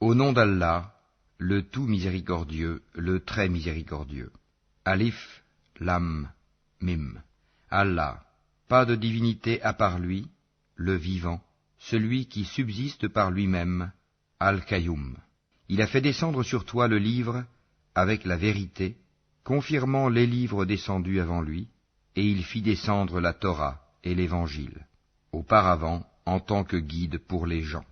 Au nom d'Allah, le tout miséricordieux, le très miséricordieux. Alif, Lam, Mim. Allah, pas de divinité à part lui, le vivant, celui qui subsiste par lui-même, Al-Qayyum. Il a fait descendre sur toi le livre avec la vérité, confirmant les livres descendus avant lui, et il fit descendre la Torah et l'Évangile, auparavant en tant que guide pour les gens.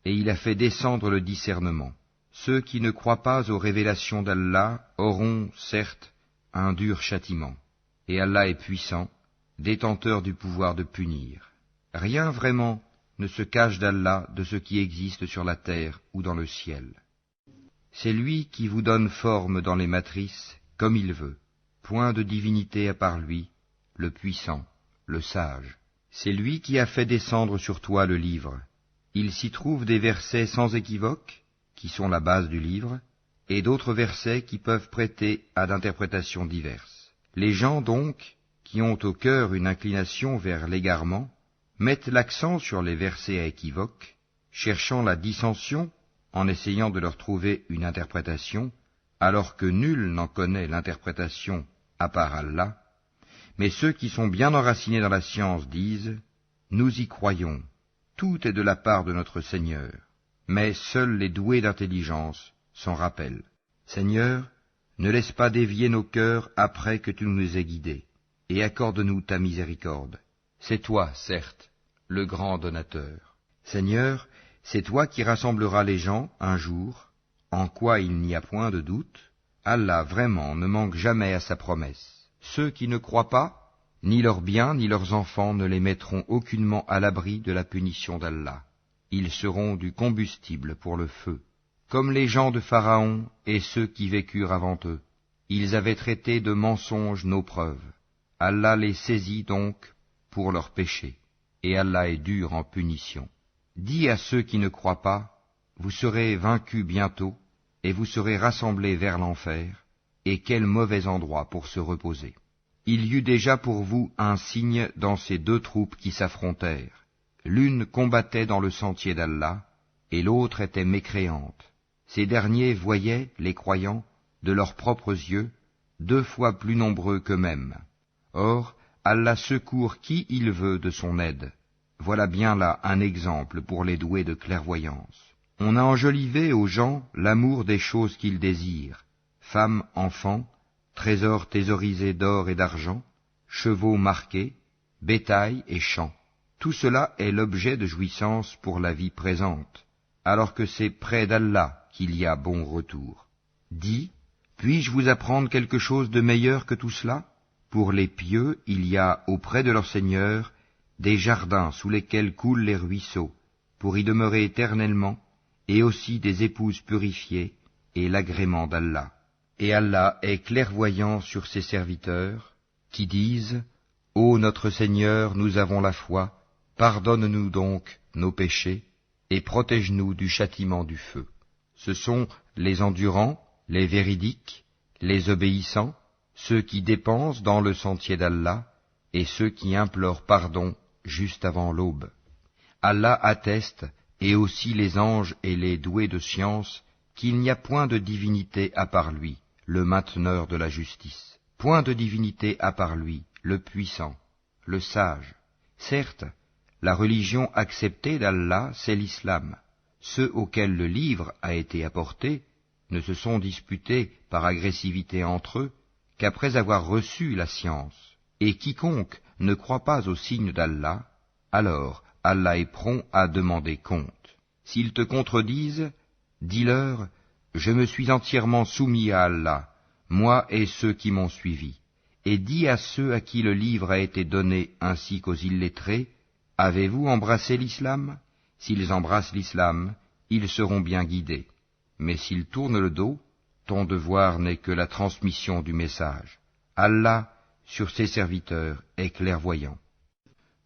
Et il a fait descendre le discernement. Ceux qui ne croient pas aux révélations d'Allah auront, certes, un dur châtiment. Et Allah est puissant, détenteur du pouvoir de punir. Rien vraiment ne se cache d'Allah de ce qui existe sur la terre ou dans le ciel. C'est lui qui vous donne forme dans les matrices, comme il veut. Point de divinité à part lui, le puissant, le sage. C'est lui qui a fait descendre sur toi le livre. Il s'y trouve des versets sans équivoque, qui sont la base du livre, et d'autres versets qui peuvent prêter à d'interprétations diverses. Les gens donc, qui ont au cœur une inclination vers l'égarement, mettent l'accent sur les versets à équivoque, cherchant la dissension en essayant de leur trouver une interprétation, alors que nul n'en connaît l'interprétation à part Allah. Mais ceux qui sont bien enracinés dans la science disent « Nous y croyons, tout est de la part de notre Seigneur. » Mais seuls les doués d'intelligence s'en rappellent. Seigneur, ne laisse pas dévier nos cœurs après que tu nous aies guidés, et accorde-nous ta miséricorde. C'est toi, certes, le grand donateur. Seigneur, c'est toi qui rassembleras les gens un jour, en quoi il n'y a point de doute. Allah vraiment ne manque jamais à sa promesse. Ceux qui ne croient pas, ni leurs biens ni leurs enfants ne les mettront aucunement à l'abri de la punition d'Allah. Ils seront du combustible pour le feu, comme les gens de Pharaon et ceux qui vécurent avant eux. Ils avaient traité de mensonges nos preuves. Allah les saisit donc pour leurs péchés, et Allah est dur en punition. Dis à ceux qui ne croient pas, vous serez vaincus bientôt, et vous serez rassemblés vers l'enfer, et quel mauvais endroit pour se reposer. Il y eut déjà pour vous un signe dans ces deux troupes qui s'affrontèrent. L'une combattait dans le sentier d'Allah, et l'autre était mécréante. Ces derniers voyaient, les croyants, de leurs propres yeux, 2 fois plus nombreux qu'eux-mêmes. Or, Allah secourt qui il veut de son aide. Voilà bien là un exemple pour les doués de clairvoyance. On a enjolivé aux gens l'amour des choses qu'ils désirent, femmes, enfants, trésors thésaurisés d'or et d'argent, chevaux marqués, bétail et champs. Tout cela est l'objet de jouissance pour la vie présente, alors que c'est près d'Allah qu'il y a bon retour. Dis, puis-je vous apprendre quelque chose de meilleur que tout cela? Pour les pieux, il y a auprès de leur Seigneur des jardins sous lesquels coulent les ruisseaux, pour y demeurer éternellement, et aussi des épouses purifiées, et l'agrément d'Allah. Et Allah est clairvoyant sur ses serviteurs, qui disent « Ô notre Seigneur, nous avons la foi, pardonne-nous donc nos péchés, et protège-nous du châtiment du feu. » Ce sont les endurants, les véridiques, les obéissants, ceux qui dépensent dans le sentier d'Allah, et ceux qui implorent pardon juste avant l'aube. Allah atteste, et aussi les anges et les doués de science, qu'il n'y a point de divinité à part lui, le mainteneur de la justice. Point de divinité à part lui, le puissant, le sage. Certes, la religion acceptée d'Allah, c'est l'islam. Ceux auxquels le livre a été apporté ne se sont disputés par agressivité entre eux qu'après avoir reçu la science. Et quiconque ne croit pas au signe d'Allah, alors Allah est prompt à demander compte. S'ils te contredisent, dis-leur, je me suis entièrement soumis à Allah, moi et ceux qui m'ont suivi. Et dis à ceux à qui le livre a été donné ainsi qu'aux illettrés, avez-vous embrassé l'islam? S'ils embrassent l'islam, ils seront bien guidés. Mais s'ils tournent le dos, ton devoir n'est que la transmission du message. Allah, sur ses serviteurs, est clairvoyant.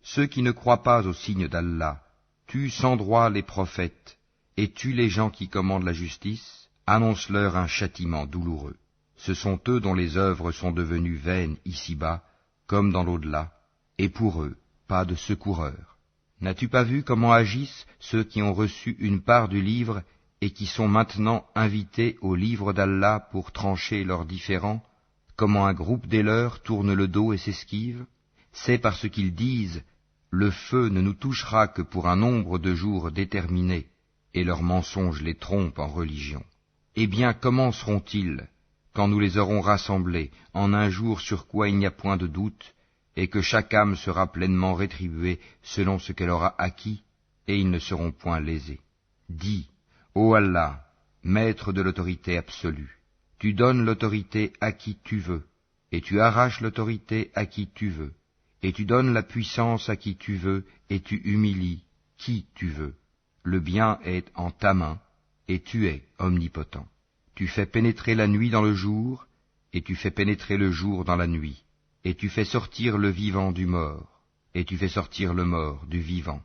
Ceux qui ne croient pas au signe d'Allah tuent sans droit les prophètes et tuent les gens qui commandent la justice, annonce-leur un châtiment douloureux. Ce sont eux dont les œuvres sont devenues vaines ici-bas, comme dans l'au-delà, et pour eux, pas de secoureur. N'as-tu pas vu comment agissent ceux qui ont reçu une part du livre et qui sont maintenant invités au livre d'Allah pour trancher leurs différends, comment un groupe des leurs tourne le dos et s'esquive, c'est parce qu'ils disent « Le feu ne nous touchera que pour un nombre de jours déterminé », et leurs mensonges les trompent en religion. Eh bien, comment seront-ils, quand nous les aurons rassemblés, en un jour sur quoi il n'y a point de doute, et que chaque âme sera pleinement rétribuée selon ce qu'elle aura acquis, et ils ne seront point lésés. Dis, ô Allah, maître de l'autorité absolue, tu donnes l'autorité à qui tu veux, et tu arraches l'autorité à qui tu veux, et tu donnes la puissance à qui tu veux, et tu humilies qui tu veux. Le bien est en ta main, et tu es omnipotent. Tu fais pénétrer la nuit dans le jour, et tu fais pénétrer le jour dans la nuit, et tu fais sortir le vivant du mort, et tu fais sortir le mort du vivant,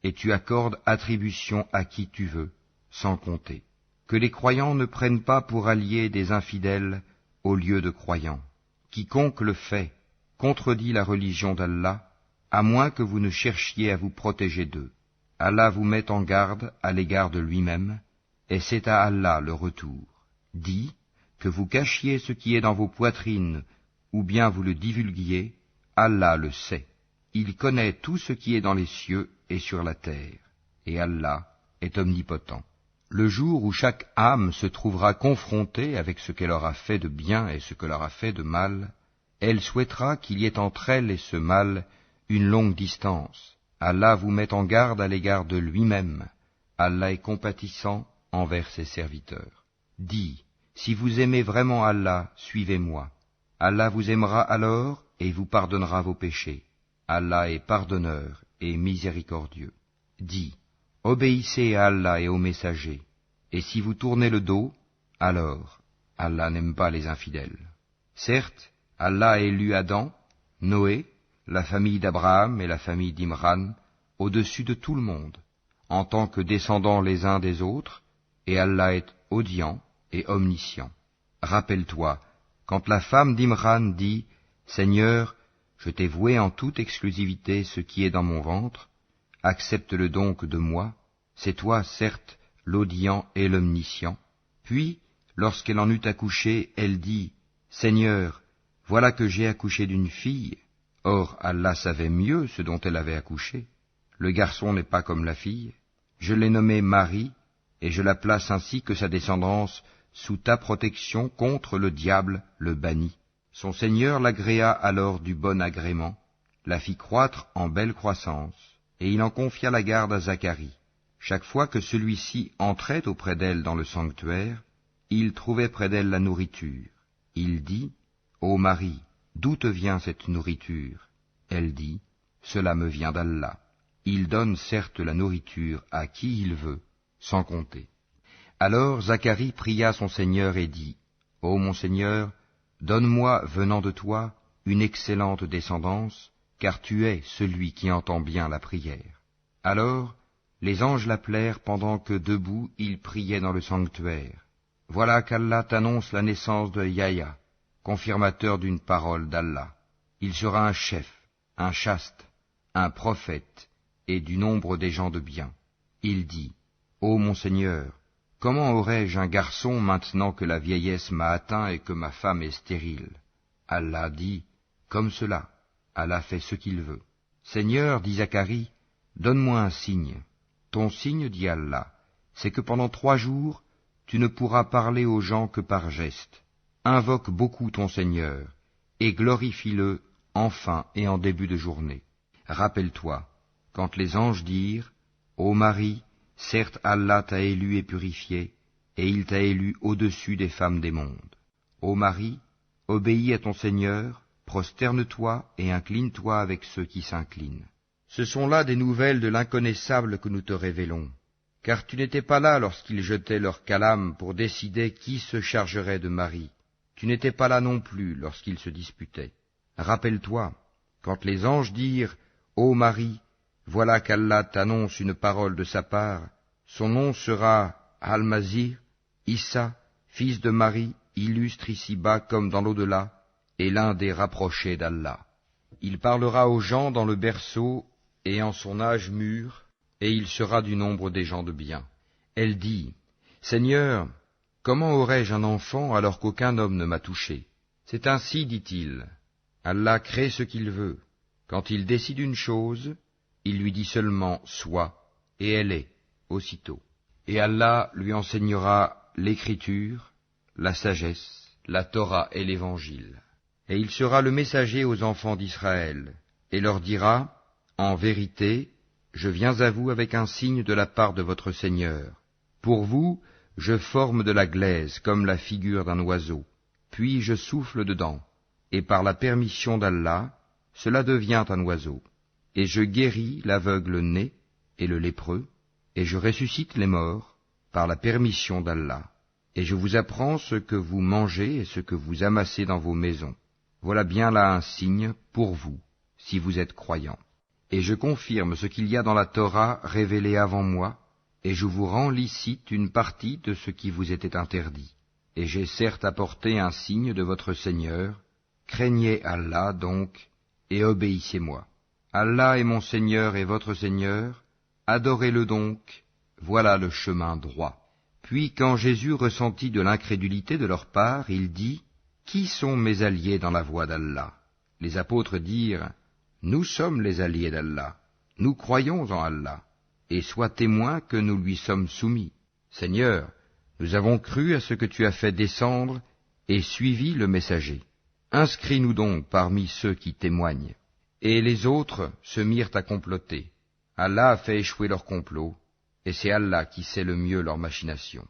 et tu accordes attribution à qui tu veux, sans compter. Que les croyants ne prennent pas pour alliés des infidèles au lieu de croyants. Quiconque le fait contredit la religion d'Allah, à moins que vous ne cherchiez à vous protéger d'eux. Allah vous met en garde à l'égard de lui-même, et c'est à Allah le retour. Dis, que vous cachiez ce qui est dans vos poitrines, ou bien vous le divulguiez, Allah le sait. Il connaît tout ce qui est dans les cieux et sur la terre, et Allah est omnipotent. Le jour où chaque âme se trouvera confrontée avec ce qu'elle aura fait de bien et ce qu'elle aura fait de mal, elle souhaitera qu'il y ait entre elle et ce mal une longue distance. Allah vous met en garde à l'égard de lui-même. Allah est compatissant envers ses serviteurs. Dis, si vous aimez vraiment Allah, suivez-moi. Allah vous aimera alors et vous pardonnera vos péchés. Allah est pardonneur et miséricordieux. Dis, obéissez à Allah et aux messagers, et si vous tournez le dos, alors Allah n'aime pas les infidèles. Certes, Allah a élu Adam, Noé, la famille d'Abraham et la famille d'Imran, au-dessus de tout le monde, en tant que descendants les uns des autres, et Allah est audient et omniscient. Rappelle-toi, quand la femme d'Imran dit « Seigneur, je t'ai voué en toute exclusivité ce qui est dans mon ventre, accepte-le donc de moi, c'est toi, certes, l'audient et l'omniscient. » Puis, lorsqu'elle en eut accouché, elle dit « Seigneur, voilà que j'ai accouché d'une fille. » Or, Allah savait mieux ce dont elle avait accouché. Le garçon n'est pas comme la fille. Je l'ai nommée Marie, et je la place ainsi que sa descendance sous ta protection contre le diable, le banni. Son Seigneur l'agréa alors du bon agrément, la fit croître en belle croissance, et il en confia la garde à Zacharie. Chaque fois que celui-ci entrait auprès d'elle dans le sanctuaire, il trouvait près d'elle la nourriture. Il dit, « Ô Marie, d'où te vient cette nourriture ?» Elle dit, « Cela me vient d'Allah. Il donne certes la nourriture à qui il veut, sans compter. » Alors Zacharie pria son Seigneur et dit, « Ô mon Seigneur, donne-moi, venant de toi, une excellente descendance, car tu es celui qui entend bien la prière. » Alors, les anges l'appelèrent pendant que debout il priait dans le sanctuaire. Voilà qu'Allah t'annonce la naissance de Yahya, confirmateur d'une parole d'Allah. Il sera un chef, un chaste, un prophète, et du nombre des gens de bien. Il dit, « Ô mon Seigneur, comment aurais-je un garçon maintenant que la vieillesse m'a atteint et que ma femme est stérile ?» Allah dit, « Comme cela, Allah fait ce qu'il veut. » Seigneur, dit Zacharie, donne-moi un signe. Ton signe, dit Allah, c'est que pendant 3 jours, tu ne pourras parler aux gens que par geste. Invoque beaucoup ton Seigneur, et glorifie-le en fin et en début de journée. Rappelle-toi, quand les anges dirent, Ô Marie, certes Allah t'a élu et purifié, et il t'a élu au-dessus des femmes des mondes. Ô Marie, obéis à ton Seigneur, prosterne-toi et incline-toi avec ceux qui s'inclinent. Ce sont là des nouvelles de l'inconnaissable que nous te révélons, car tu n'étais pas là lorsqu'ils jetaient leur calame pour décider qui se chargerait de Marie. Tu n'étais pas là non plus lorsqu'ils se disputaient. Rappelle-toi, quand les anges dirent, Ô Marie, voilà qu'Allah t'annonce une parole de sa part, son nom sera Al-Masih, Issa, fils de Marie, illustre ici-bas comme dans l'au-delà, et l'un des rapprochés d'Allah. Il parlera aux gens dans le berceau et en son âge mûr, et il sera du nombre des gens de bien. Elle dit, Seigneur, comment aurais-je un enfant alors qu'aucun homme ne m'a touché? C'est ainsi, dit-il, Allah crée ce qu'il veut. Quand il décide une chose, il lui dit seulement « sois » et elle est, aussitôt. Et Allah lui enseignera l'écriture, la sagesse, la Torah et l'Évangile. Et il sera le messager aux enfants d'Israël, et leur dira « En vérité, je viens à vous avec un signe de la part de votre Seigneur. Pour vous, je forme de la glaise comme la figure d'un oiseau, puis je souffle dedans, et par la permission d'Allah, cela devient un oiseau. Et je guéris l'aveugle né et le lépreux, et je ressuscite les morts par la permission d'Allah. Et je vous apprends ce que vous mangez et ce que vous amassez dans vos maisons. Voilà bien là un signe pour vous, si vous êtes croyants. Et je confirme ce qu'il y a dans la Torah révélée avant moi, et je vous rends licite une partie de ce qui vous était interdit. Et j'ai certes apporté un signe de votre Seigneur. Craignez Allah donc, et obéissez-moi. Allah est mon Seigneur et votre Seigneur, adorez-le donc, voilà le chemin droit. Puis quand Jésus ressentit de l'incrédulité de leur part, il dit, « Qui sont mes alliés dans la voie d'Allah » Les apôtres dirent, « Nous sommes les alliés d'Allah, nous croyons en Allah, et sois témoin que nous lui sommes soumis. Seigneur, nous avons cru à ce que tu as fait descendre et suivi le messager. Inscris-nous donc parmi ceux qui témoignent. » Et les autres se mirent à comploter. Allah a fait échouer leur complot, et c'est Allah qui sait le mieux leurs machinations.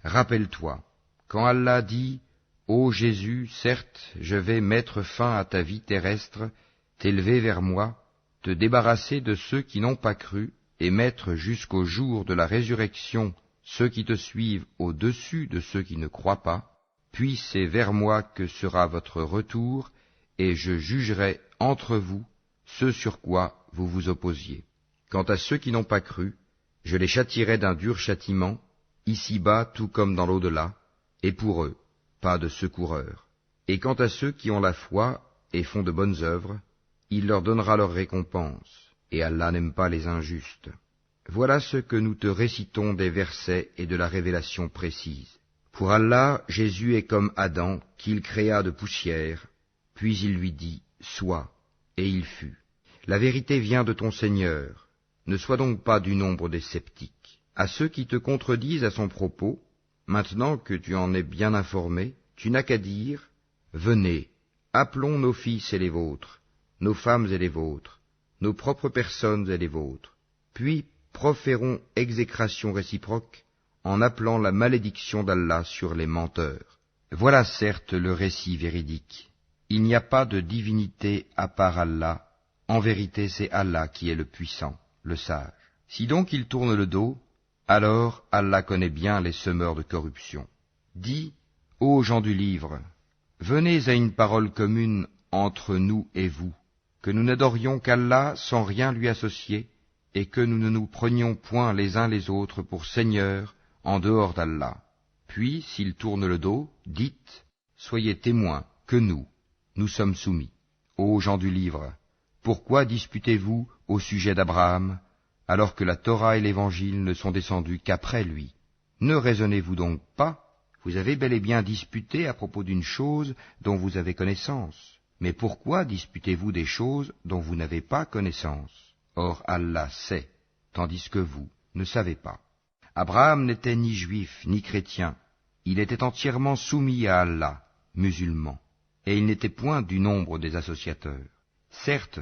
Rappelle-toi, quand Allah dit « Ô Jésus, certes, je vais mettre fin à ta vie terrestre, t'élever vers moi, te débarrasser de ceux qui n'ont pas cru, et mettre jusqu'au jour de la résurrection ceux qui te suivent au-dessus de ceux qui ne croient pas, puis c'est vers moi que sera votre retour, et je jugerai entre vous ce sur quoi vous vous opposiez. Quant à ceux qui n'ont pas cru, je les châtierai d'un dur châtiment, ici-bas tout comme dans l'au-delà, et pour eux, pas de secoureur. Et quant à ceux qui ont la foi et font de bonnes œuvres, il leur donnera leur récompense, et Allah n'aime pas les injustes. Voilà ce que nous te récitons des versets et de la révélation précise. Pour Allah, Jésus est comme Adam, qu'il créa de poussière, puis il lui dit « Sois », et il fut. La vérité vient de ton Seigneur, ne sois donc pas du nombre des sceptiques. À ceux qui te contredisent à son propos, maintenant que tu en es bien informé, tu n'as qu'à dire « Venez, appelons nos fils et les vôtres, nos femmes et les vôtres, nos propres personnes et les vôtres, puis proférons exécration réciproque en appelant la malédiction d'Allah sur les menteurs. » Voilà certes le récit véridique. Il n'y a pas de divinité à part Allah, en vérité c'est Allah qui est le puissant, le sage. Si donc ils tournent le dos, alors Allah connaît bien les semeurs de corruption. Dis, ô gens du livre, venez à une parole commune entre nous et vous, que nous n'adorions qu'Allah sans rien lui associer, et que nous ne nous prenions point les uns les autres pour seigneurs en dehors d'Allah. Puis, s'ils tournent le dos, dites, soyez témoins que nous sommes soumis. Ô gens du livre, pourquoi disputez-vous au sujet d'Abraham, alors que la Torah et l'Évangile ne sont descendus qu'après lui? Ne raisonnez-vous donc pas? Vous avez bel et bien disputé à propos d'une chose dont vous avez connaissance. Mais pourquoi disputez-vous des choses dont vous n'avez pas connaissance? Or Allah sait, tandis que vous ne savez pas. Abraham n'était ni juif ni chrétien, il était entièrement soumis à Allah, musulman, et il n'était point du nombre des associateurs. Certes,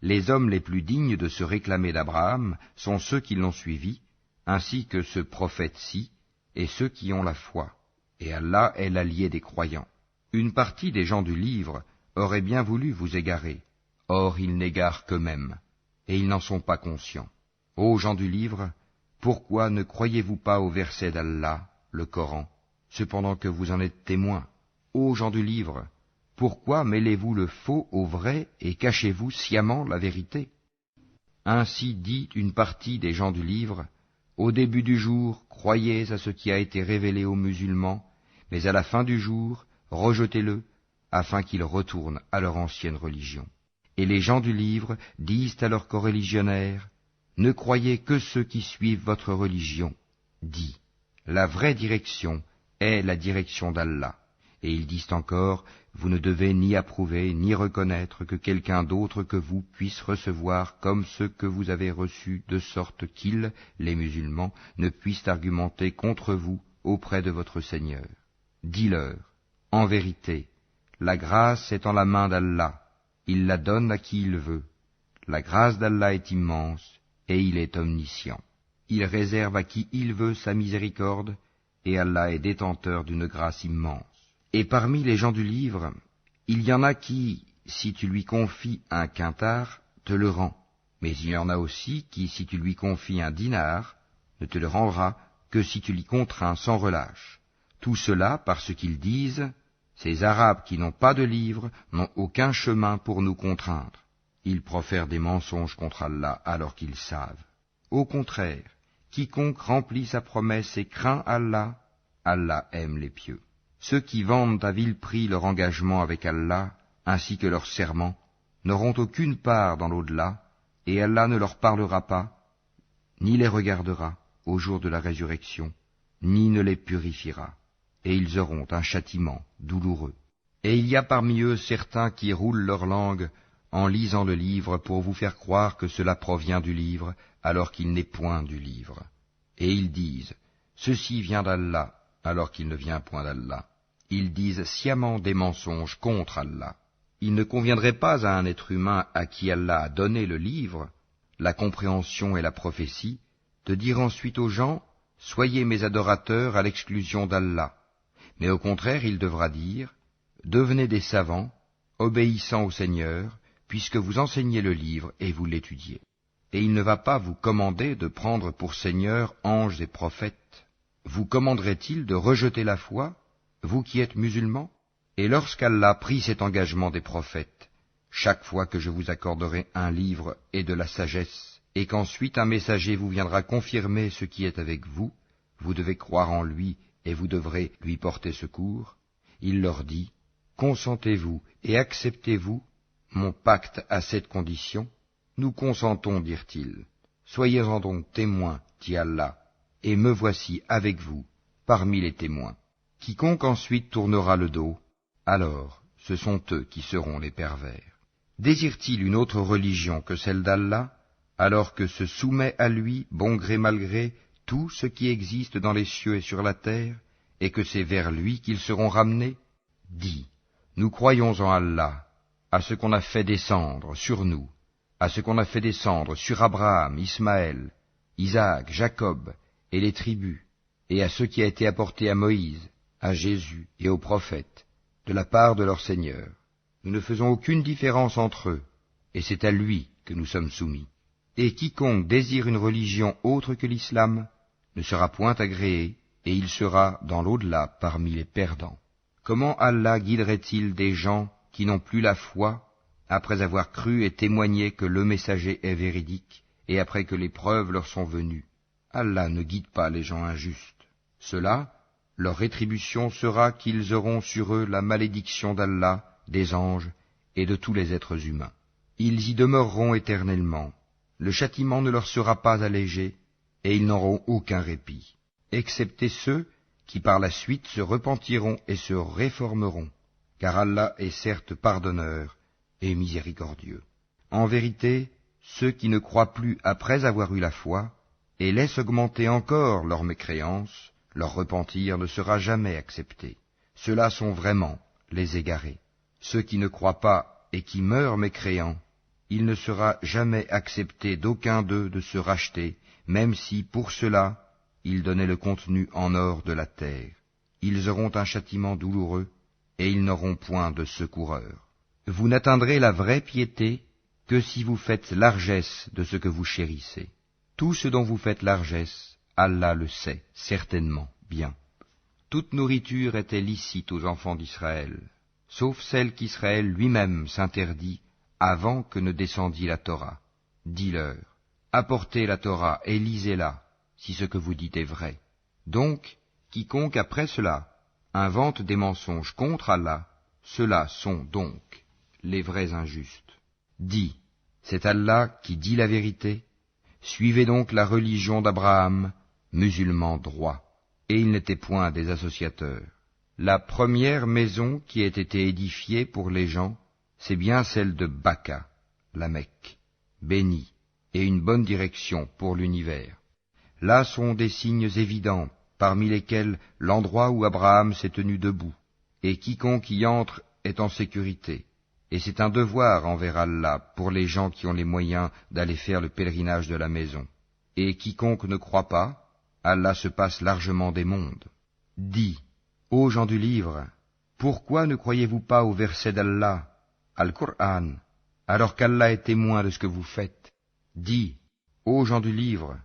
les hommes les plus dignes de se réclamer d'Abraham sont ceux qui l'ont suivi, ainsi que ce prophète-ci, et ceux qui ont la foi, et Allah est l'allié des croyants. Une partie des gens du livre aurait bien voulu vous égarer, or ils n'égarent qu'eux-mêmes, et ils n'en sont pas conscients. Ô gens du livre, pourquoi ne croyez-vous pas au verset d'Allah, le Coran, cependant que vous en êtes témoins? Ô gens du livre, pourquoi mêlez-vous le faux au vrai et cachez-vous sciemment la vérité? Ainsi dit une partie des gens du livre, au début du jour, croyez à ce qui a été révélé aux musulmans, mais à la fin du jour, rejetez-le, afin qu'ils retournent à leur ancienne religion. Et les gens du livre disent à leurs coreligionnaires, ne croyez que ceux qui suivent votre religion. Dis, La vraie direction est la direction d'Allah. Et ils disent encore, vous ne devez ni approuver ni reconnaître que quelqu'un d'autre que vous puisse recevoir comme ce que vous avez reçu, de sorte qu'ils, les musulmans, ne puissent argumenter contre vous auprès de votre Seigneur. Dis-leur, en vérité, la grâce est en la main d'Allah, il la donne à qui il veut. La grâce d'Allah est immense, et il est omniscient. Il réserve à qui il veut sa miséricorde, et Allah est détenteur d'une grâce immense. Et parmi les gens du livre, il y en a qui, si tu lui confies un quintar, te le rend. Mais il y en a aussi qui, si tu lui confies un dinar, ne te le rendra que si tu l'y contrains sans relâche. Tout cela parce qu'ils disent, ces Arabes qui n'ont pas de livre n'ont aucun chemin pour nous contraindre. Ils profèrent des mensonges contre Allah alors qu'ils savent. Au contraire, quiconque remplit sa promesse et craint Allah, Allah aime les pieux. Ceux qui vendent à vil prix leur engagement avec Allah, ainsi que leur serment, n'auront aucune part dans l'au-delà, et Allah ne leur parlera pas, ni les regardera au jour de la résurrection, ni ne les purifiera, et ils auront un châtiment douloureux. Et il y a parmi eux certains qui roulent leur langue en lisant le livre pour vous faire croire que cela provient du livre, alors qu'il n'est point du livre. Et ils disent, ceci vient d'Allah, alors qu'il ne vient point d'Allah. Ils disent sciemment des mensonges contre Allah. Il ne conviendrait pas à un être humain à qui Allah a donné le livre, la compréhension et la prophétie, de dire ensuite aux gens, soyez mes adorateurs à l'exclusion d'Allah. Mais au contraire, il devra dire, devenez des savants, obéissant au Seigneur, puisque vous enseignez le livre et vous l'étudiez. Et il ne va pas vous commander de prendre pour Seigneur anges et prophètes. Vous commanderait-il de rejeter la foi, vous qui êtes musulmans? Et lorsqu'Allah prit cet engagement des prophètes, chaque fois que je vous accorderai un livre et de la sagesse, et qu'ensuite un messager vous viendra confirmer ce qui est avec vous, vous devez croire en lui et vous devrez lui porter secours, il leur dit, consentez-vous et acceptez-vous mon pacte à cette condition? Nous consentons, dirent-ils. Soyez-en donc témoins, dit Allah, et me voici avec vous, parmi les témoins. Quiconque ensuite tournera le dos, alors ce sont eux qui seront les pervers. Désire-t-il une autre religion que celle d'Allah, alors que se soumet à lui, bon gré mal gré, tout ce qui existe dans les cieux et sur la terre, et que c'est vers lui qu'ils seront ramenés? Dis, nous croyons en Allah, à ce qu'on a fait descendre sur nous, à ce qu'on a fait descendre sur Abraham, Ismaël, Isaac, Jacob et les tribus, et à ce qui a été apporté à Moïse, à Jésus et aux prophètes, de la part de leur Seigneur. Nous ne faisons aucune différence entre eux, et c'est à lui que nous sommes soumis. Et quiconque désire une religion autre que l'islam ne sera point agréé, et il sera dans l'au-delà parmi les perdants. Comment Allah guiderait-il des gens qui n'ont plus la foi, après avoir cru et témoigné que le messager est véridique, et après que les preuves leur sont venues? Allah ne guide pas les gens injustes. Cela, leur rétribution sera qu'ils auront sur eux la malédiction d'Allah, des anges et de tous les êtres humains. Ils y demeureront éternellement. Le châtiment ne leur sera pas allégé, et ils n'auront aucun répit, excepté ceux qui par la suite se repentiront et se réformeront, car Allah est certes pardonneur et miséricordieux. En vérité, ceux qui ne croient plus après avoir eu la foi, et laissent augmenter encore leur mécréance, leur repentir ne sera jamais accepté. Ceux-là sont vraiment les égarés. Ceux qui ne croient pas et qui meurent mécréants, il ne sera jamais accepté d'aucun d'eux de se racheter, même si, pour cela, ils donnaient le contenu en or de la terre. Ils auront un châtiment douloureux, et ils n'auront point de secoureur. Vous n'atteindrez la vraie piété que si vous faites largesse de ce que vous chérissez. Tout ce dont vous faites largesse, Allah le sait, certainement, bien. Toute nourriture était licite aux enfants d'Israël, sauf celle qu'Israël lui-même s'interdit avant que ne descendît la Torah. Dis-leur, apportez la Torah et lisez-la, si ce que vous dites est vrai. Donc, quiconque après cela invente des mensonges contre Allah, ceux-là sont donc les vrais injustes. Dis, c'est Allah qui dit la vérité. Suivez donc la religion d'Abraham, musulman droit. et ils n'étaient point des associateurs. La première maison qui ait été édifiée pour les gens, c'est bien celle de Baka, la Mecque, bénie, et une bonne direction pour l'univers. Là sont des signes évidents, parmi lesquels l'endroit où Abraham s'est tenu debout, et quiconque y entre est en sécurité. Et c'est un devoir envers Allah pour les gens qui ont les moyens d'aller faire le pèlerinage de la maison. Et quiconque ne croit pas, Allah se passe largement des mondes. Dis, ô gens du livre, pourquoi ne croyez-vous pas au verset d'Allah, Al-Qur'an, alors qu'Allah est témoin de ce que vous faites? Dis, ô gens du livre,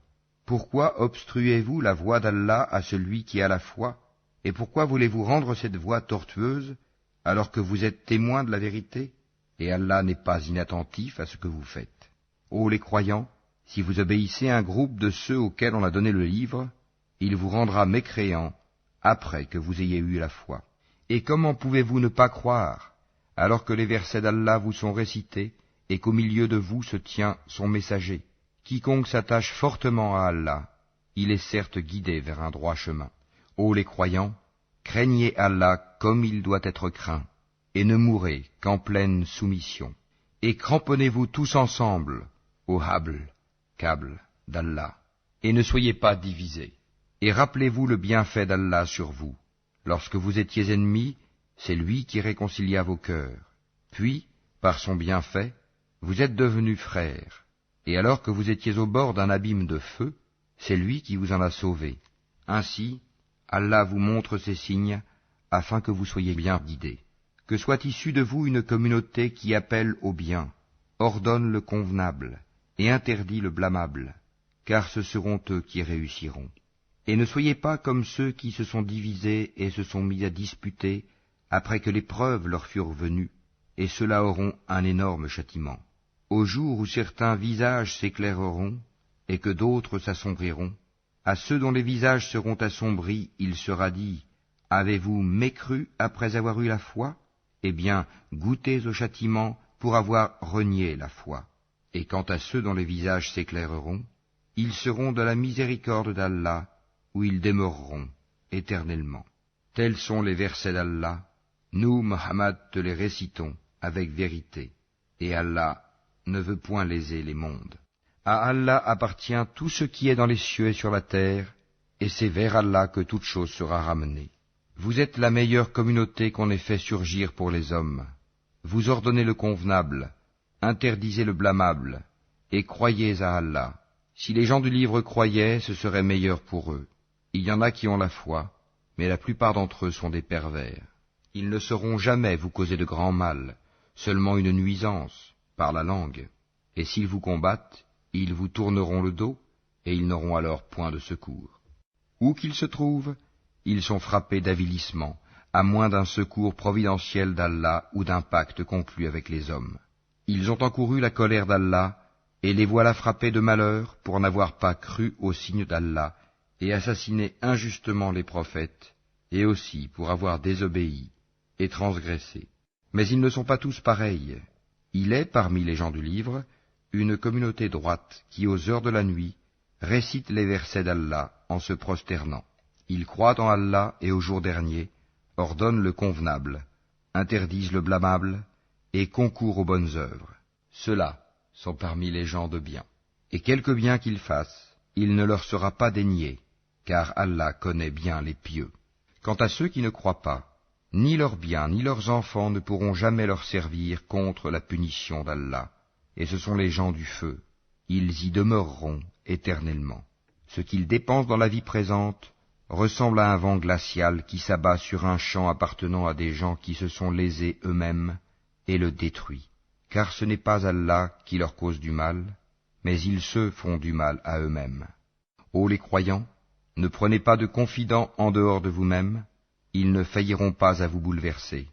pourquoi obstruez-vous la voie d'Allah à celui qui a la foi? Et pourquoi voulez-vous rendre cette voie tortueuse, alors que vous êtes témoins de la vérité? Et Allah n'est pas inattentif à ce que vous faites. Ô les croyants, si vous obéissez à un groupe de ceux auxquels on a donné le livre, il vous rendra mécréants après que vous ayez eu la foi. Et comment pouvez-vous ne pas croire, alors que les versets d'Allah vous sont récités, et qu'au milieu de vous se tient son messager? Quiconque s'attache fortement à Allah, il est certes guidé vers un droit chemin. Ô les croyants, craignez Allah comme il doit être craint, et ne mourrez qu'en pleine soumission. Et cramponnez-vous tous ensemble au câble d'Allah, et ne soyez pas divisés. Et rappelez-vous le bienfait d'Allah sur vous. Lorsque vous étiez ennemis, c'est lui qui réconcilia vos cœurs. Puis, par son bienfait, vous êtes devenus frères. Et alors que vous étiez au bord d'un abîme de feu, c'est lui qui vous en a sauvés. Ainsi, Allah vous montre ces signes, afin que vous soyez bien guidés. Que soit issue de vous une communauté qui appelle au bien, ordonne le convenable, et interdit le blâmable, car ce seront eux qui réussiront. Et ne soyez pas comme ceux qui se sont divisés et se sont mis à disputer, après que les preuves leur furent venues, et ceux-là auront un énorme châtiment. Au jour où certains visages s'éclaireront, et que d'autres s'assombriront, à ceux dont les visages seront assombris, il sera dit, « Avez-vous mécru après avoir eu la foi? Eh bien, goûtez au châtiment pour avoir renié la foi. » Et quant à ceux dont les visages s'éclaireront, ils seront de la miséricorde d'Allah, où ils demeureront éternellement. Tels sont les versets d'Allah. Nous, Muhammad, te les récitons avec vérité, et Allah ne veut point léser les mondes. À Allah appartient tout ce qui est dans les cieux et sur la terre, et c'est vers Allah que toute chose sera ramenée. Vous êtes la meilleure communauté qu'on ait fait surgir pour les hommes. Vous ordonnez le convenable, interdisez le blâmable, et croyez à Allah. Si les gens du livre croyaient, ce serait meilleur pour eux. Il y en a qui ont la foi, mais la plupart d'entre eux sont des pervers. Ils ne sauront jamais vous causer de grand mal, seulement une nuisance, par la langue. Et s'ils vous combattent, ils vous tourneront le dos, et ils n'auront alors point de secours. Où qu'ils se trouvent, ils sont frappés d'avilissement, à moins d'un secours providentiel d'Allah ou d'un pacte conclu avec les hommes. Ils ont encouru la colère d'Allah, et les voilà frappés de malheur pour n'avoir pas cru aux signes d'Allah, et assassiné injustement les prophètes, et aussi pour avoir désobéi et transgressé. Mais ils ne sont pas tous pareils. Il est, parmi les gens du livre, une communauté droite qui, aux heures de la nuit, récite les versets d'Allah en se prosternant. Ils croient en Allah et au jour dernier, ordonnent le convenable, interdisent le blâmable, et concourent aux bonnes œuvres. Ceux-là sont parmi les gens de bien. Et quelque bien qu'ils fassent, il ne leur sera pas dénié, car Allah connaît bien les pieux. Quant à ceux qui ne croient pas, ni leurs biens ni leurs enfants ne pourront jamais leur servir contre la punition d'Allah, et ce sont les gens du feu. Ils y demeureront éternellement. Ce qu'ils dépensent dans la vie présente ressemble à un vent glacial qui s'abat sur un champ appartenant à des gens qui se sont lésés eux-mêmes et le détruit. Car ce n'est pas Allah qui leur cause du mal, mais ils se font du mal à eux-mêmes. Ô les croyants, ne prenez pas de confidents en dehors de vous-mêmes, ils ne failliront pas à vous bouleverser.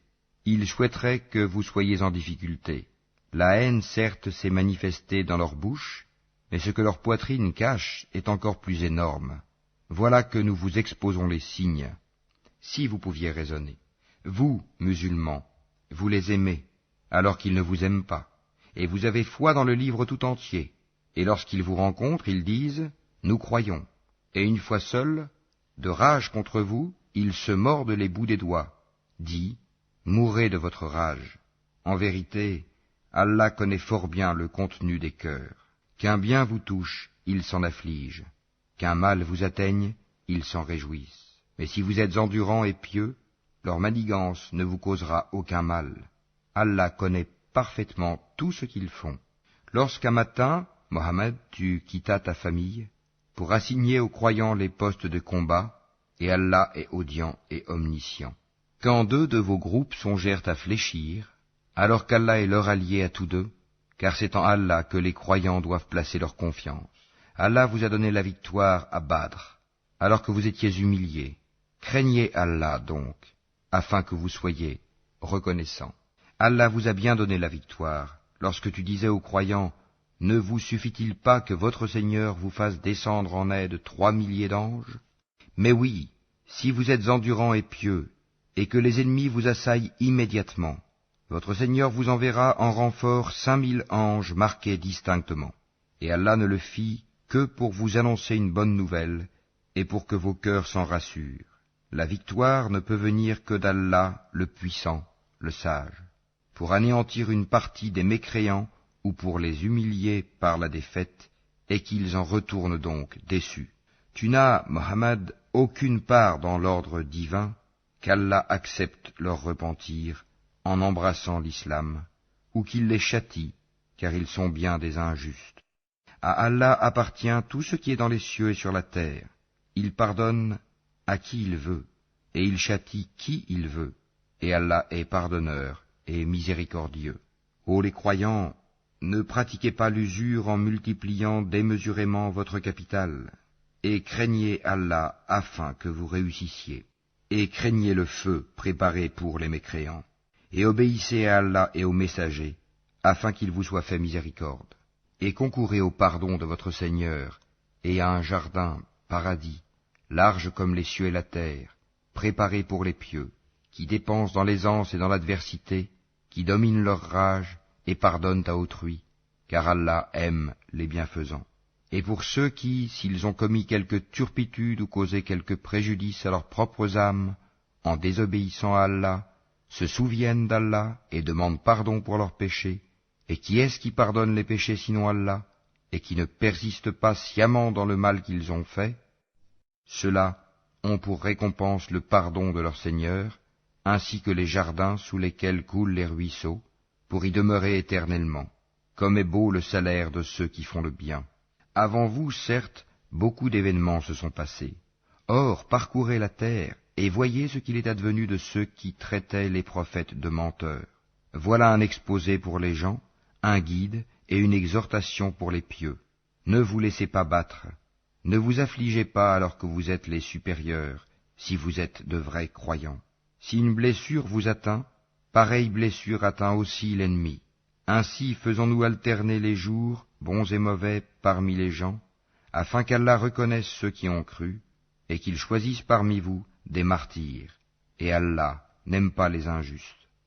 Ils souhaiteraient que vous soyez en difficulté. La haine, certes, s'est manifestée dans leur bouche, mais ce que leur poitrine cache est encore plus énorme. Voilà que nous vous exposons les signes, si vous pouviez raisonner. Vous, musulmans, vous les aimez, alors qu'ils ne vous aiment pas, et vous avez foi dans le livre tout entier. Et lorsqu'ils vous rencontrent, ils disent « Nous croyons », et une fois seuls, De rage contre vous, ils se mordent les bouts des doigts. Dis, mourrez de votre rage. En vérité, Allah connaît fort bien le contenu des cœurs. Qu'un bien vous touche, ils s'en affligent. Qu'un mal vous atteigne, ils s'en réjouissent. Mais si vous êtes endurants et pieux, leur manigance ne vous causera aucun mal. Allah connaît parfaitement tout ce qu'ils font. Lorsqu'un matin, Mohammed, tu quittas ta famille pour assigner aux croyants les postes de combat, et Allah est audient et omniscient. Quand deux de vos groupes songèrent à fléchir, alors qu'Allah est leur allié à tous deux, car c'est en Allah que les croyants doivent placer leur confiance. Allah vous a donné la victoire à Badr, alors que vous étiez humiliés. Craignez Allah donc, afin que vous soyez reconnaissants. Allah vous a bien donné la victoire, lorsque tu disais aux croyants, « Ne vous suffit-il pas que votre Seigneur vous fasse descendre en aide 3 milliers d'anges ? Mais oui, si vous êtes endurants et pieux, et que les ennemis vous assaillent immédiatement, votre Seigneur vous enverra en renfort 5000 anges marqués distinctement. Et Allah ne le fit que pour vous annoncer une bonne nouvelle, et pour que vos cœurs s'en rassurent. La victoire ne peut venir que d'Allah, le puissant, le sage, pour anéantir une partie des mécréants ou pour les humilier par la défaite, et qu'ils en retournent donc déçus. Tu n'as, Mohammed, aucune part dans l'ordre divin, qu'Allah accepte leur repentir en embrassant l'islam, ou qu'il les châtie, car ils sont bien des injustes. À Allah appartient tout ce qui est dans les cieux et sur la terre. Il pardonne à qui il veut, et il châtie qui il veut, et Allah est pardonneur et miséricordieux. Ô les croyants, ne pratiquez pas l'usure en multipliant démesurément votre capital, et craignez Allah afin que vous réussissiez, et craignez le feu préparé pour les mécréants, et obéissez à Allah et aux messagers, afin qu'il vous soit fait miséricorde, et concourez au pardon de votre Seigneur, et à un jardin, paradis, large comme les cieux et la terre, préparé pour les pieux, qui dépensent dans l'aisance et dans l'adversité, qui dominent leur rage et pardonnent à autrui, car Allah aime les bienfaisants. Et pour ceux qui, s'ils ont commis quelque turpitude ou causé quelque préjudice à leurs propres âmes, en désobéissant à Allah, se souviennent d'Allah et demandent pardon pour leurs péchés, et qui est-ce qui pardonne les péchés sinon Allah, et qui ne persiste pas sciemment dans le mal qu'ils ont fait? Ceux-là ont pour récompense le pardon de leur Seigneur, ainsi que les jardins sous lesquels coulent les ruisseaux, pour y demeurer éternellement, comme est beau le salaire de ceux qui font le bien. Avant vous, certes, beaucoup d'événements se sont passés. Or, parcourez la terre, et voyez ce qu'il est advenu de ceux qui traitaient les prophètes de menteurs. Voilà un exposé pour les gens, un guide et une exhortation pour les pieux. Ne vous laissez pas battre, ne vous affligez pas alors que vous êtes les supérieurs, si vous êtes de vrais croyants. Si une blessure vous atteint, pareille blessure atteint aussi l'ennemi. Ainsi faisons-nous alterner les jours, bons et mauvais, parmi les gens, afin qu'Allah reconnaisse ceux qui ont cru, et qu'il choisisse parmi vous des martyrs. Et Allah n'aime pas les injustes.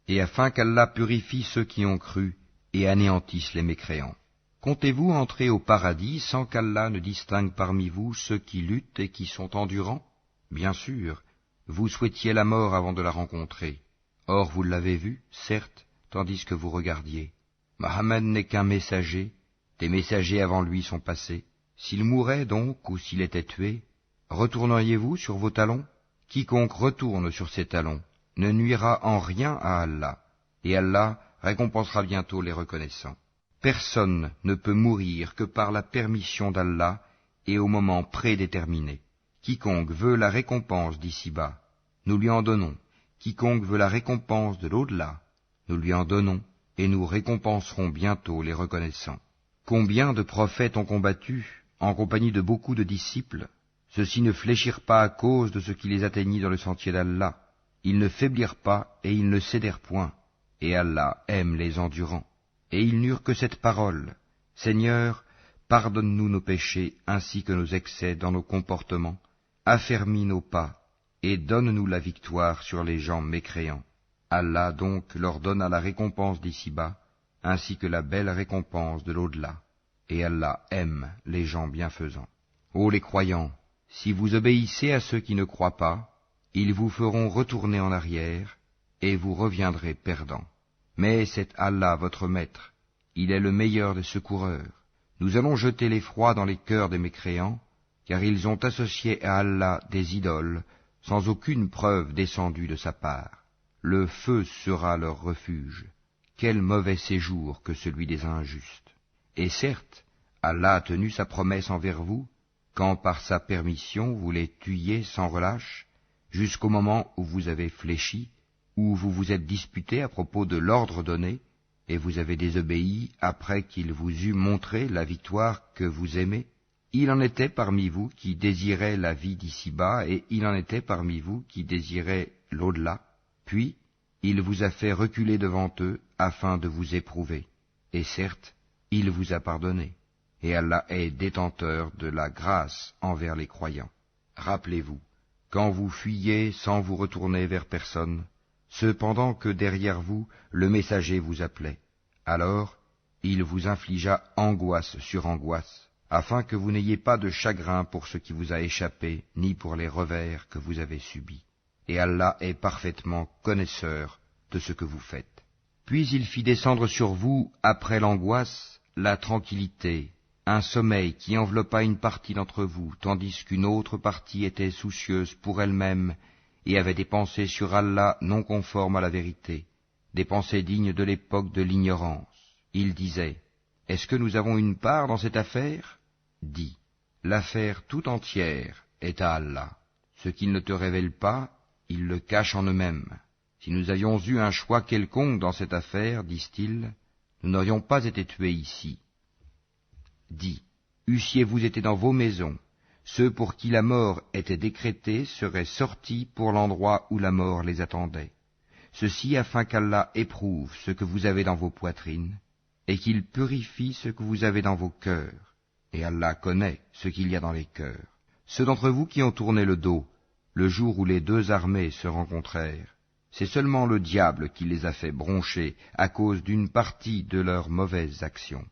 Et afin qu'Allah purifie ceux qui ont cru, et anéantisse les mécréants. Comptez-vous entrer au paradis sans qu'Allah ne distingue parmi vous ceux qui luttent et qui sont endurants? Bien sûr, vous souhaitiez la mort avant de la rencontrer. Or vous l'avez vue, certes, tandis que vous regardiez. Mohammed n'est qu'un messager, des messagers avant lui sont passés. S'il mourait donc, ou s'il était tué, retourneriez-vous sur vos talons? Quiconque retourne sur ses talons ne nuira en rien à Allah, et Allah récompensera bientôt les reconnaissants. Personne ne peut mourir que par la permission d'Allah et au moment prédéterminé. Quiconque veut la récompense d'ici-bas, nous lui en donnons. Quiconque veut la récompense de l'au-delà, nous lui en donnons, et nous récompenserons bientôt les reconnaissants. Combien de prophètes ont combattu, en compagnie de beaucoup de disciples? Ceux-ci ne fléchirent pas à cause de ce qui les atteignit dans le sentier d'Allah. Ils ne faiblirent pas et ils ne cédèrent point. Et Allah aime les endurants. Et ils n'eurent que cette parole: Seigneur, pardonne-nous nos péchés ainsi que nos excès dans nos comportements, affermis nos pas, et donne-nous la victoire sur les gens mécréants. Allah donc leur donna la récompense d'ici-bas, ainsi que la belle récompense de l'au-delà. Et Allah aime les gens bienfaisants. Ô les croyants, si vous obéissez à ceux qui ne croient pas, ils vous feront retourner en arrière, et vous reviendrez perdants. Mais c'est Allah votre maître, il est le meilleur des secoureurs. Nous allons jeter l'effroi dans les cœurs des mécréants, car ils ont associé à Allah des idoles, sans aucune preuve descendue de sa part. Le feu sera leur refuge. Quel mauvais séjour que celui des injustes. Et certes, Allah a tenu sa promesse envers vous, quand par sa permission vous les tuiez sans relâche, jusqu'au moment où vous avez fléchi, où vous vous êtes disputé à propos de l'ordre donné, et vous avez désobéi après qu'il vous eût montré la victoire que vous aimez. Il en était parmi vous qui désiraient la vie d'ici-bas, et il en était parmi vous qui désiraient l'au-delà. Puis, il vous a fait reculer devant eux, afin de vous éprouver. Et certes, il vous a pardonné, et Allah est détenteur de la grâce envers les croyants. Rappelez-vous, quand vous fuyiez sans vous retourner vers personne, cependant que derrière vous le messager vous appelait. Alors, il vous infligea angoisse sur angoisse, afin que vous n'ayez pas de chagrin pour ce qui vous a échappé, ni pour les revers que vous avez subis. Et Allah est parfaitement connaisseur de ce que vous faites. Puis il fit descendre sur vous, après l'angoisse, la tranquillité, un sommeil qui enveloppa une partie d'entre vous, tandis qu'une autre partie était soucieuse pour elle-même et avait des pensées sur Allah non conformes à la vérité, des pensées dignes de l'époque de l'ignorance. Il disait, « Est-ce que nous avons une part dans cette affaire ?» Dis, « L'affaire tout entière est à Allah. Ce qu'ils ne te révèlent pas, ils le cachent en eux-mêmes. Si nous avions eu un choix quelconque dans cette affaire, disent-ils, nous n'aurions pas été tués ici. » Dis, eussiez-vous été dans vos maisons, ceux pour qui la mort était décrétée seraient sortis pour l'endroit où la mort les attendait. Ceci afin qu'Allah éprouve ce que vous avez dans vos poitrines, et qu'il purifie ce que vous avez dans vos cœurs. Et Allah connaît ce qu'il y a dans les cœurs. Ceux d'entre vous qui ont tourné le dos, le jour où les deux armées se rencontrèrent, c'est seulement le diable qui les a fait broncher à cause d'une partie de leurs mauvaises actions.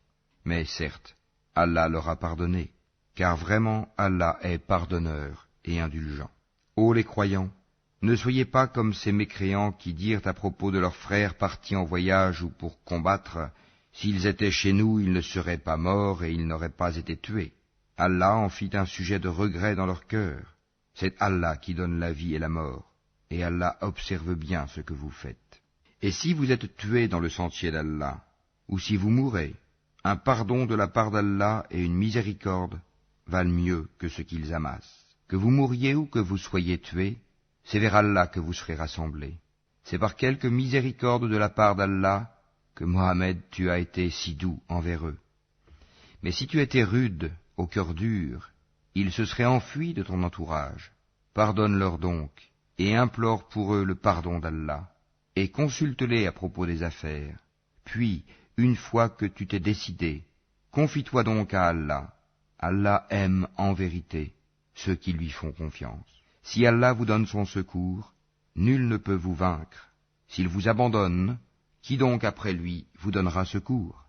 Mais certes, Allah leur a pardonné, car vraiment Allah est pardonneur et indulgent. Ô les croyants, ne soyez pas comme ces mécréants qui dirent à propos de leurs frères partis en voyage ou pour combattre, « S'ils étaient chez nous, ils ne seraient pas morts et ils n'auraient pas été tués. » Allah en fit un sujet de regret dans leur cœur. C'est Allah qui donne la vie et la mort, et Allah observe bien ce que vous faites. Et si vous êtes tués dans le sentier d'Allah, ou si vous mourrez, un pardon de la part d'Allah et une miséricorde valent mieux que ce qu'ils amassent. Que vous mouriez ou que vous soyez tués, c'est vers Allah que vous serez rassemblés. C'est par quelque miséricorde de la part d'Allah que Mohammed tu as été si doux envers eux. Mais si tu étais rude, au cœur dur, ils se seraient enfuis de ton entourage. Pardonne-leur donc, et implore pour eux le pardon d'Allah, et consulte-les à propos des affaires. Puis, une fois que tu t'es décidé, confie-toi donc à Allah. Allah aime en vérité ceux qui lui font confiance. Si Allah vous donne son secours, nul ne peut vous vaincre. S'il vous abandonne, qui donc après lui vous donnera secours?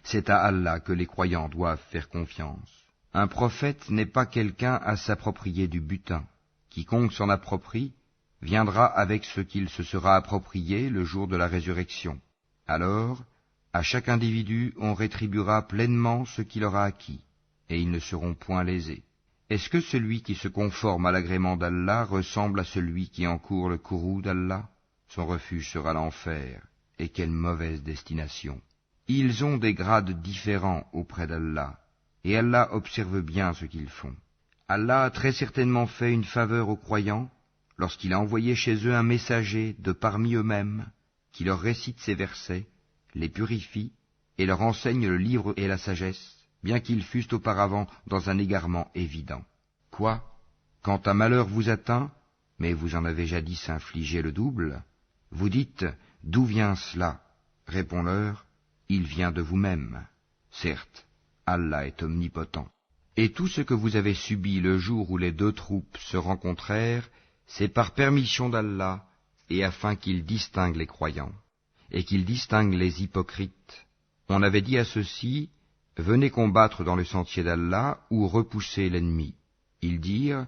C'est à Allah que les croyants doivent faire confiance. Un prophète n'est pas quelqu'un à s'approprier du butin. Quiconque s'en approprie viendra avec ce qu'il se sera approprié le jour de la résurrection. Alors, à chaque individu on rétribuera pleinement ce qu'il aura acquis, et ils ne seront point lésés. Est-ce que celui qui se conforme à l'agrément d'Allah ressemble à celui qui encourt le courroux d'Allah? Son refuge sera l'enfer, et quelle mauvaise destination! Ils ont des grades différents auprès d'Allah, et Allah observe bien ce qu'ils font. Allah a très certainement fait une faveur aux croyants, lorsqu'il a envoyé chez eux un messager de parmi eux-mêmes, qui leur récite ces versets, les purifie, et leur enseigne le livre et la sagesse, bien qu'ils fussent auparavant dans un égarement évident. Quoi? Quand un malheur vous atteint, mais vous en avez jadis infligé le double, vous dites, d'où vient cela? Réponds-leur, il vient de vous-même. Certes, Allah est omnipotent. Et tout ce que vous avez subi le jour où les deux troupes se rencontrèrent, c'est par permission d'Allah, et afin qu'il distingue les croyants, et qu'il distingue les hypocrites. On avait dit à ceux-ci, venez combattre dans le sentier d'Allah ou repoussez l'ennemi. Ils dirent,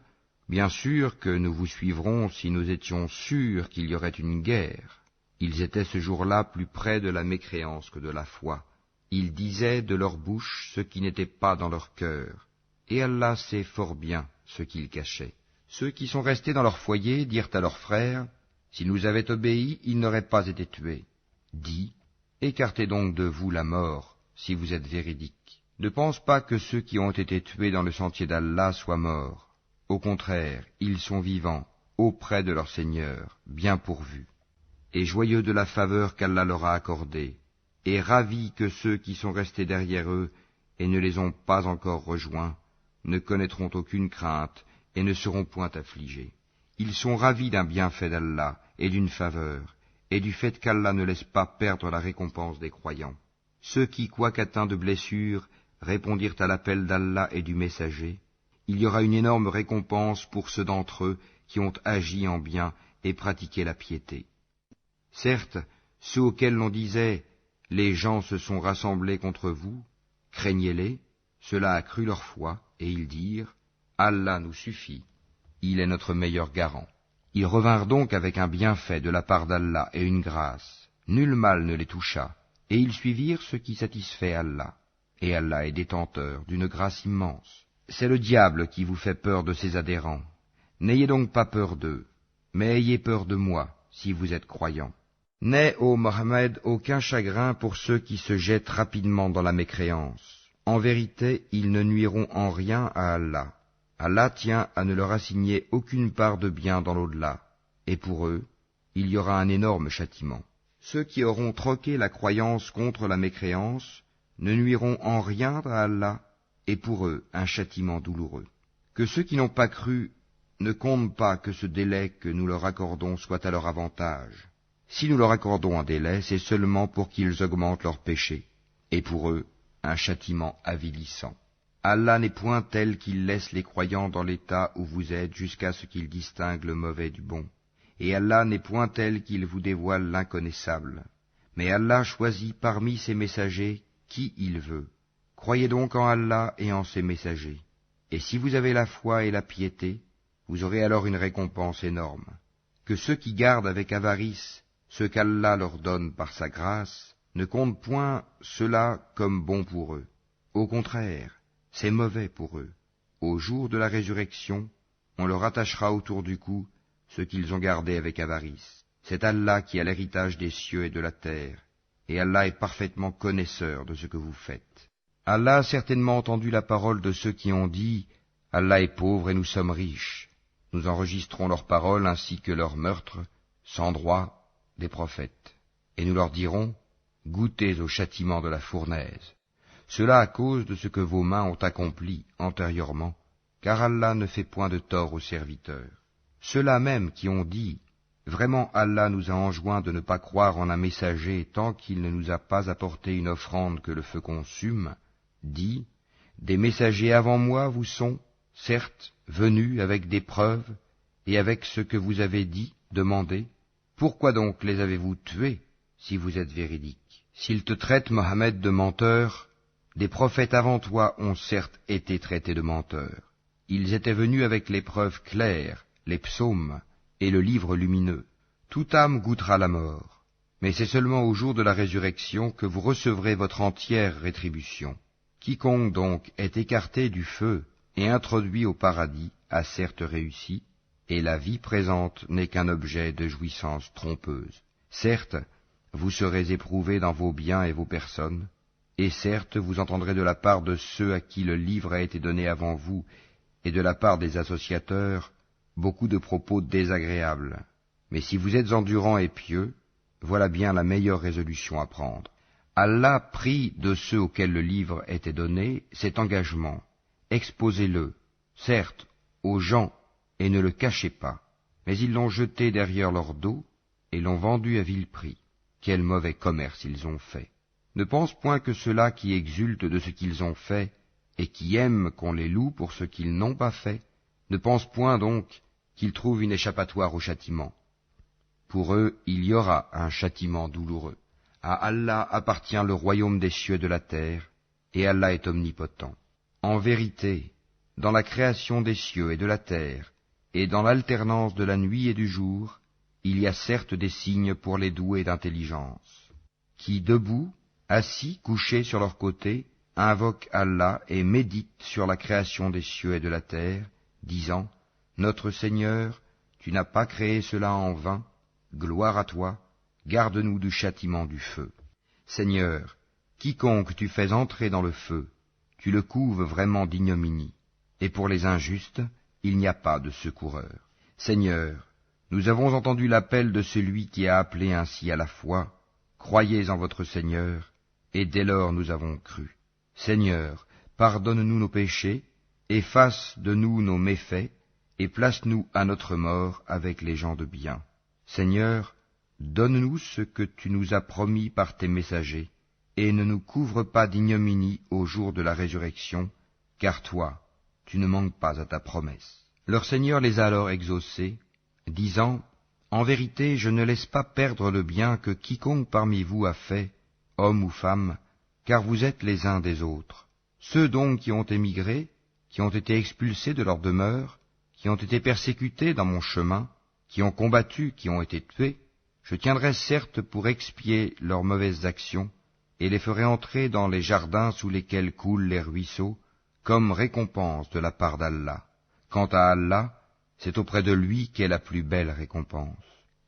bien sûr que nous vous suivrons si nous étions sûrs qu'il y aurait une guerre. Ils étaient ce jour-là plus près de la mécréance que de la foi. Ils disaient de leur bouche ce qui n'était pas dans leur cœur, et Allah sait fort bien ce qu'ils cachaient. Ceux qui sont restés dans leur foyer dirent à leurs frères, s'ils nous avaient obéi, ils n'auraient pas été tués. Dis, écartez donc de vous la mort, si vous êtes véridiques. Ne pense pas que ceux qui ont été tués dans le sentier d'Allah soient morts. Au contraire, ils sont vivants, auprès de leur Seigneur, bien pourvus, et joyeux de la faveur qu'Allah leur a accordée, et ravis que ceux qui sont restés derrière eux et ne les ont pas encore rejoints ne connaîtront aucune crainte et ne seront point affligés. Ils sont ravis d'un bienfait d'Allah et d'une faveur, et du fait qu'Allah ne laisse pas perdre la récompense des croyants. Ceux qui, quoiqu'atteints de blessures, répondirent à l'appel d'Allah et du messager, il y aura une énorme récompense pour ceux d'entre eux qui ont agi en bien et pratiqué la piété. Certes, ceux auxquels l'on disait « Les gens se sont rassemblés contre vous, craignez-les », cela a cru leur foi, et ils dirent « Allah nous suffit, il est notre meilleur garant ». Ils revinrent donc avec un bienfait de la part d'Allah et une grâce. Nul mal ne les toucha, et ils suivirent ce qui satisfait Allah. Et Allah est détenteur d'une grâce immense. C'est le diable qui vous fait peur de ses adhérents. N'ayez donc pas peur d'eux, mais ayez peur de moi, si vous êtes croyants. N'aie, ô Mohammed, aucun chagrin pour ceux qui se jettent rapidement dans la mécréance. En vérité, ils ne nuiront en rien à Allah. Allah tient à ne leur assigner aucune part de bien dans l'au-delà, et pour eux, il y aura un énorme châtiment. Ceux qui auront troqué la croyance contre la mécréance ne nuiront en rien à Allah, et pour eux un châtiment douloureux. Que ceux qui n'ont pas cru ne comptent pas que ce délai que nous leur accordons soit à leur avantage. Si nous leur accordons un délai, c'est seulement pour qu'ils augmentent leurs péchés, et pour eux un châtiment avilissant. Allah n'est point tel qu'il laisse les croyants dans l'état où vous êtes jusqu'à ce qu'ils distinguent le mauvais du bon. Et Allah n'est point tel qu'il vous dévoile l'inconnaissable. Mais Allah choisit parmi ses messagers qui il veut. Croyez donc en Allah et en ses messagers. Et si vous avez la foi et la piété, vous aurez alors une récompense énorme. Que ceux qui gardent avec avarice ce qu'Allah leur donne par sa grâce ne comptent point cela comme bon pour eux. Au contraire, c'est mauvais pour eux. Au jour de la résurrection, on leur attachera autour du cou ce qu'ils ont gardé avec avarice. C'est Allah qui a l'héritage des cieux et de la terre, et Allah est parfaitement connaisseur de ce que vous faites. Allah a certainement entendu la parole de ceux qui ont dit « Allah est pauvre et nous sommes riches ». Nous enregistrons leurs paroles ainsi que leurs meurtres, sans droit, des prophètes. Et nous leur dirons « Goûtez au châtiment de la fournaise ». Cela à cause de ce que vos mains ont accompli antérieurement, car Allah ne fait point de tort aux serviteurs. Ceux-là même qui ont dit « Vraiment Allah nous a enjoint de ne pas croire en un messager tant qu'il ne nous a pas apporté une offrande que le feu consume », dit « Des messagers avant moi vous sont, certes, venus avec des preuves et avec ce que vous avez dit, demandé. Pourquoi donc les avez-vous tués si vous êtes véridiques? S'ils te traitent, Mohammed, de menteur, des prophètes avant toi ont certes été traités de menteurs. Ils étaient venus avec les preuves claires, les psaumes et le livre lumineux. Toute âme goûtera la mort, mais c'est seulement au jour de la résurrection que vous recevrez votre entière rétribution. Quiconque donc est écarté du feu et introduit au paradis a certes réussi, et la vie présente n'est qu'un objet de jouissance trompeuse. Certes, vous serez éprouvés dans vos biens et vos personnes, et certes vous entendrez de la part de ceux à qui le livre a été donné avant vous, et de la part des associateurs, beaucoup de propos désagréables. Mais si vous êtes endurants et pieux, voilà bien la meilleure résolution à prendre. Allah prit de ceux auxquels le livre était donné cet engagement. Exposez-le, certes, aux gens, et ne le cachez pas. Mais ils l'ont jeté derrière leur dos, et l'ont vendu à vil prix. Quel mauvais commerce ils ont fait. Ne pense point que ceux-là qui exultent de ce qu'ils ont fait, et qui aiment qu'on les loue pour ce qu'ils n'ont pas fait, ne pense point donc qu'ils trouvent une échappatoire au châtiment. Pour eux, il y aura un châtiment douloureux. À Allah appartient le royaume des cieux et de la terre, et Allah est omnipotent. En vérité, dans la création des cieux et de la terre, et dans l'alternance de la nuit et du jour, il y a certes des signes pour les doués d'intelligence, qui, debout, assis, couchés sur leur côté, invoquent Allah et méditent sur la création des cieux et de la terre, disant, « Notre Seigneur, tu n'as pas créé cela en vain, gloire à toi, garde-nous du châtiment du feu. Seigneur, quiconque tu fais entrer dans le feu, tu le couves vraiment d'ignominie, et pour les injustes, il n'y a pas de secoureur. Seigneur, nous avons entendu l'appel de celui qui a appelé ainsi à la foi, croyez en votre Seigneur, et dès lors nous avons cru. Seigneur, pardonne-nous nos péchés, efface de nous nos méfaits, et place-nous à notre mort avec les gens de bien. Seigneur, donne-nous ce que tu nous as promis par tes messagers, et ne nous couvre pas d'ignominie au jour de la résurrection, car toi, tu ne manques pas à ta promesse. Leur Seigneur les a alors exaucés, disant, « En vérité, je ne laisse pas perdre le bien que quiconque parmi vous a fait, homme ou femme, car vous êtes les uns des autres. Ceux donc qui ont émigré, qui ont été expulsés de leur demeure, qui ont été persécutés dans mon chemin, qui ont combattu, qui ont été tués, je tiendrai certes pour expier leurs mauvaises actions, et les ferai entrer dans les jardins sous lesquels coulent les ruisseaux, comme récompense de la part d'Allah. Quant à Allah, c'est auprès de lui qu'est la plus belle récompense.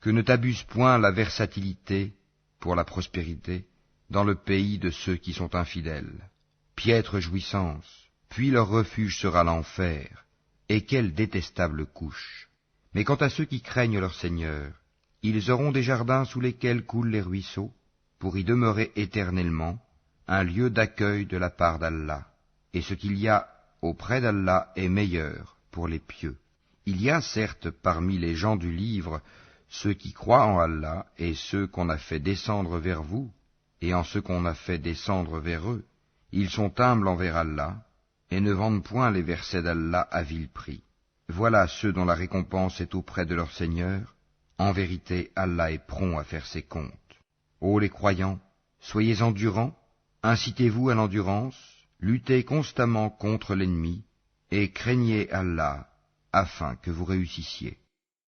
Que ne t'abuse point la versatilité, pour la prospérité, dans le pays de ceux qui sont infidèles. Piètre jouissance, puis leur refuge sera l'enfer, et quelle détestable couche. Mais quant à ceux qui craignent leur Seigneur, ils auront des jardins sous lesquels coulent les ruisseaux, pour y demeurer éternellement, un lieu d'accueil de la part d'Allah. Et ce qu'il y a auprès d'Allah est meilleur pour les pieux. Il y a certes parmi les gens du livre ceux qui croient en Allah et ceux qu'on a fait descendre vers vous, et en ceux qu'on a fait descendre vers eux. Ils sont humbles envers Allah, et ne vendent point les versets d'Allah à vil prix. Voilà ceux dont la récompense est auprès de leur Seigneur. En vérité, Allah est prompt à faire ses comptes. Ô les croyants, soyez endurants, incitez-vous à l'endurance, luttez constamment contre l'ennemi, et craignez Allah, afin que vous réussissiez.